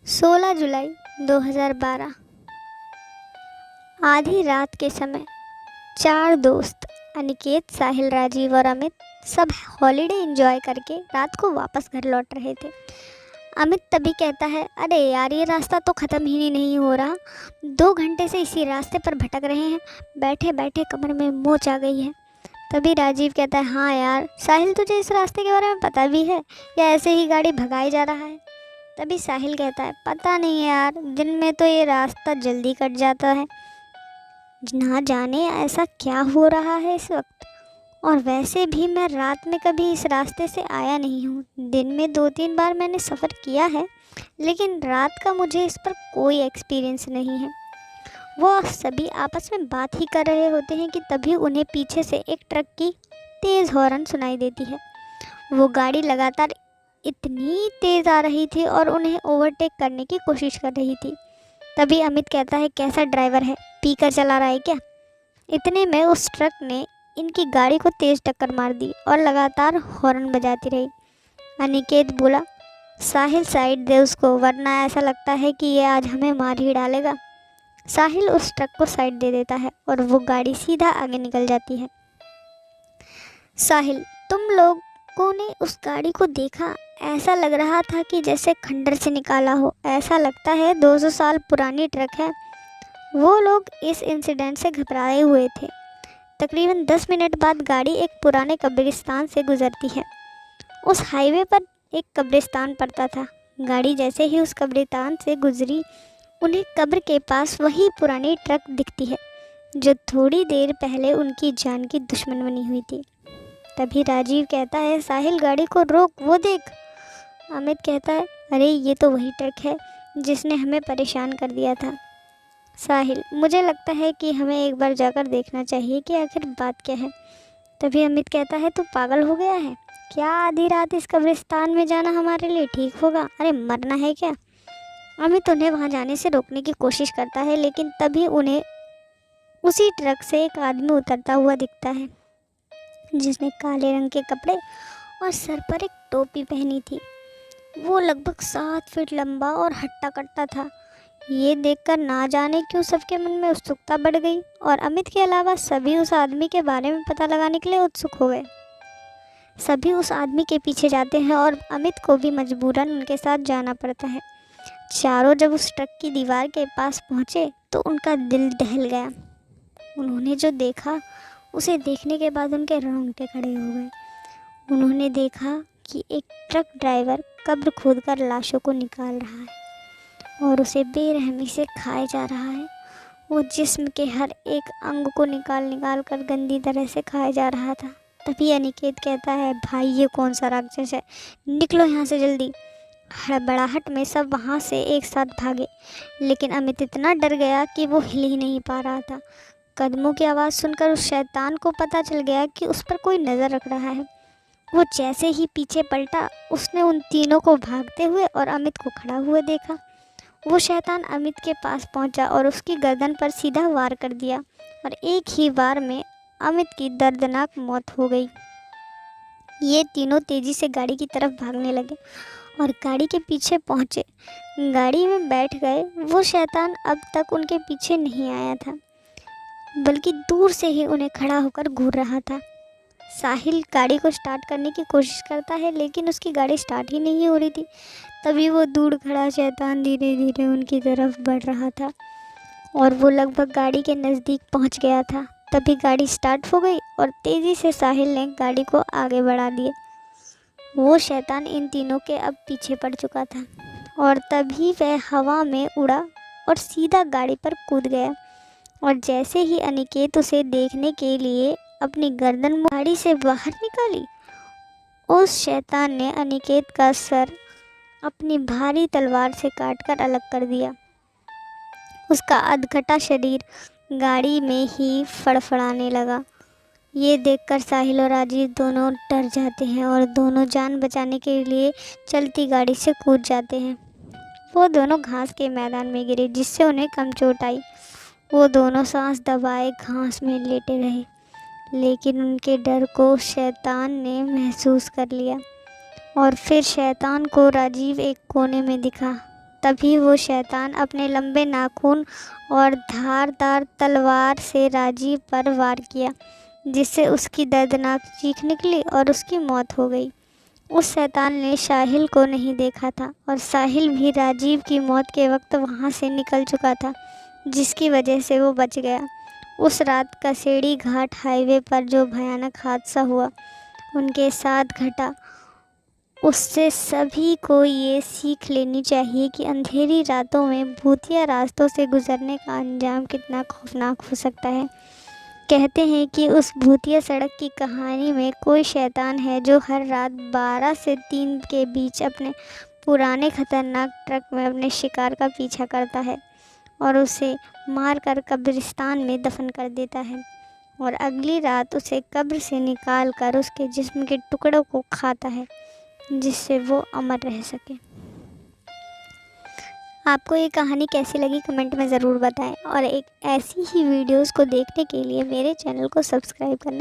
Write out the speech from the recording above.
16 जुलाई 2012। आधी रात के समय चार दोस्त अनिकेत, साहिल, राजीव और अमित सब हॉलीडे एंजॉय करके रात को वापस घर लौट रहे थे। अमित तभी कहता है, अरे यार ये रास्ता तो ख़त्म ही नहीं हो रहा, 2 घंटे से इसी रास्ते पर भटक रहे हैं, बैठे बैठे कमर में मोच आ गई है। तभी राजीव कहता है, हाँ यार साहिल, तुझे इस रास्ते के बारे में पता भी है या ऐसे ही गाड़ी भगाई जा रहा है? तभी साहिल कहता है, पता नहीं यार, दिन में तो ये रास्ता जल्दी कट जाता है, ना जाने ऐसा क्या हो रहा है इस वक्त। और वैसे भी मैं रात में कभी इस रास्ते से आया नहीं हूँ। दिन में 2-3 बार मैंने सफ़र किया है, लेकिन रात का मुझे इस पर कोई एक्सपीरियंस नहीं है। वो सभी आपस में बात ही कर रहे होते हैं कि तभी उन्हें पीछे से एक ट्रक की तेज़ हॉर्न सुनाई देती है। वो गाड़ी लगातार इतनी तेज़ आ रही थी और उन्हें ओवरटेक करने की कोशिश कर रही थी। तभी अमित कहता है, कैसा ड्राइवर है, पी कर चला रहा है क्या? इतने में उस ट्रक ने इनकी गाड़ी को तेज़ टक्कर मार दी और लगातार हॉर्न बजाती रही। अनिकेत बोला, साहिल साइड दे उसको, वरना ऐसा लगता है कि ये आज हमें मार ही डालेगा। साहिल उस ट्रक को साइड दे देता है और वो गाड़ी सीधा आगे निकल जाती है। साहिल, तुम लोगों ने उस गाड़ी को देखा? ऐसा लग रहा था कि जैसे खंडर से निकाला हो, ऐसा लगता है 200 साल पुरानी ट्रक है। वो लोग इस इंसिडेंट से घबराए हुए थे। तकरीबन 10 मिनट बाद गाड़ी एक पुराने कब्रिस्तान से गुजरती है। उस हाईवे पर एक कब्रिस्तान पड़ता था। गाड़ी जैसे ही उस कब्रिस्तान से गुजरी, उन्हें कब्र के पास वही पुरानी ट्रक दिखती है जो थोड़ी देर पहले उनकी जान की दुश्मन बनी हुई थी। तभी राजीव कहता है, साहिल गाड़ी को रोक, वो देख। अमित कहता है, अरे ये तो वही ट्रक है जिसने हमें परेशान कर दिया था। साहिल, मुझे लगता है कि हमें एक बार जाकर देखना चाहिए कि आखिर बात क्या है। तभी अमित कहता है, तू पागल हो गया है क्या? आधी रात इस कब्रिस्तान में जाना हमारे लिए ठीक होगा? अरे मरना है क्या? अमित उन्हें वहां जाने से रोकने की कोशिश करता है, लेकिन तभी उन्हें उसी ट्रक से एक आदमी उतरता हुआ दिखता है जिसने काले रंग के कपड़े और सर पर एक टोपी पहनी थी। वो लगभग 7 फीट लंबा और हट्टा कट्टा था। ये देखकर ना जाने क्यों सबके मन में उत्सुकता बढ़ गई और अमित के अलावा सभी उस आदमी के बारे में पता लगाने के लिए उत्सुक हो गए। सभी उस आदमी के पीछे जाते हैं और अमित को भी मजबूरन उनके साथ जाना पड़ता है। चारों जब उस ट्रक की दीवार के पास पहुँचे तो उनका दिल दहल गया। उन्होंने जो देखा, उसे देखने के बाद उनके रोंगटे खड़े हो गए। उन्होंने देखा कि एक ट्रक ड्राइवर कब्र खोदकर लाशों को निकाल रहा है और उसे बेरहमी से खाया जा रहा है। वो जिस्म के हर एक अंग को निकाल निकाल कर गंदी तरह से खाया जा रहा था। तभी अनिकेत कहता है, भाई ये कौन सा राक्षस है, निकलो यहाँ से जल्दी। हड़बड़ाहट में सब वहाँ से एक साथ भागे, लेकिन अमित इतना डर गया कि वो हिल ही नहीं पा रहा था। कदमों की आवाज़ सुनकर उस शैतान को पता चल गया कि उस पर कोई नज़र रख रहा है। वो जैसे ही पीछे पलटा, उसने उन तीनों को भागते हुए और अमित को खड़ा हुए देखा। वो शैतान अमित के पास पहुंचा और उसकी गर्दन पर सीधा वार कर दिया और एक ही वार में अमित की दर्दनाक मौत हो गई। ये तीनों तेज़ी से गाड़ी की तरफ भागने लगे और गाड़ी के पीछे पहुंचे। गाड़ी में बैठ गए। वो शैतान अब तक उनके पीछे नहीं आया था, बल्कि दूर से ही उन्हें खड़ा होकर घूर रहा था। साहिल गाड़ी को स्टार्ट करने की कोशिश करता है, लेकिन उसकी गाड़ी स्टार्ट ही नहीं हो रही थी। तभी वो दूर खड़ा शैतान धीरे धीरे उनकी तरफ बढ़ रहा था और वो लगभग गाड़ी के नज़दीक पहुंच गया था। तभी गाड़ी स्टार्ट हो गई और तेज़ी से साहिल ने गाड़ी को आगे बढ़ा दिया। वो शैतान इन तीनों के अब पीछे पड़ चुका था और तभी वह हवा में उड़ा और सीधा गाड़ी पर कूद गया। और जैसे ही अनिकेत उसे देखने के लिए अपनी गर्दन गाड़ी से बाहर निकाली, उस शैतान ने अनिकेत का सर अपनी भारी तलवार से काटकर अलग कर दिया। उसका अधकटा शरीर गाड़ी में ही फड़फड़ाने लगा। ये देखकर साहिल और राजीव दोनों डर जाते हैं और दोनों जान बचाने के लिए चलती गाड़ी से कूद जाते हैं। वो दोनों घास के मैदान में गिरे, जिससे उन्हें कम चोट आई। वो दोनों सांस दबाए घास में लेटे रहे, लेकिन उनके डर को शैतान ने महसूस कर लिया और फिर शैतान को राजीव एक कोने में दिखा तभी वो शैतान अपने लंबे नाखून और धारदार तलवार से राजीव पर वार किया, जिससे उसकी दर्दनाक चीख निकली और उसकी मौत हो गई। उस शैतान ने साहिल को नहीं देखा था और साहिल भी राजीव की मौत के वक्त वहाँ से निकल चुका था, जिसकी वजह से वो बच गया। उस रात कसेड़ी घाट हाईवे पर जो भयानक हादसा हुआ उनके साथ घटा, उससे सभी को ये सीख लेनी चाहिए कि अंधेरी रातों में भूतिया रास्तों से गुजरने का अंजाम कितना खौफनाक हो सकता है। कहते हैं कि उस भूतिया सड़क की कहानी में कोई शैतान है जो हर रात 12 से 3 के बीच अपने पुराने खतरनाक ट्रक में अपने शिकार का पीछा करता है और उसे मारकर कब्रिस्तान में दफन कर देता है और अगली रात उसे कब्र से निकाल कर उसके जिस्म के टुकड़ों को खाता है, जिससे वो अमर रह सके। आपको ये कहानी कैसी लगी कमेंट में ज़रूर बताएं और एक ऐसी ही वीडियोस को देखने के लिए मेरे चैनल को सब्सक्राइब करना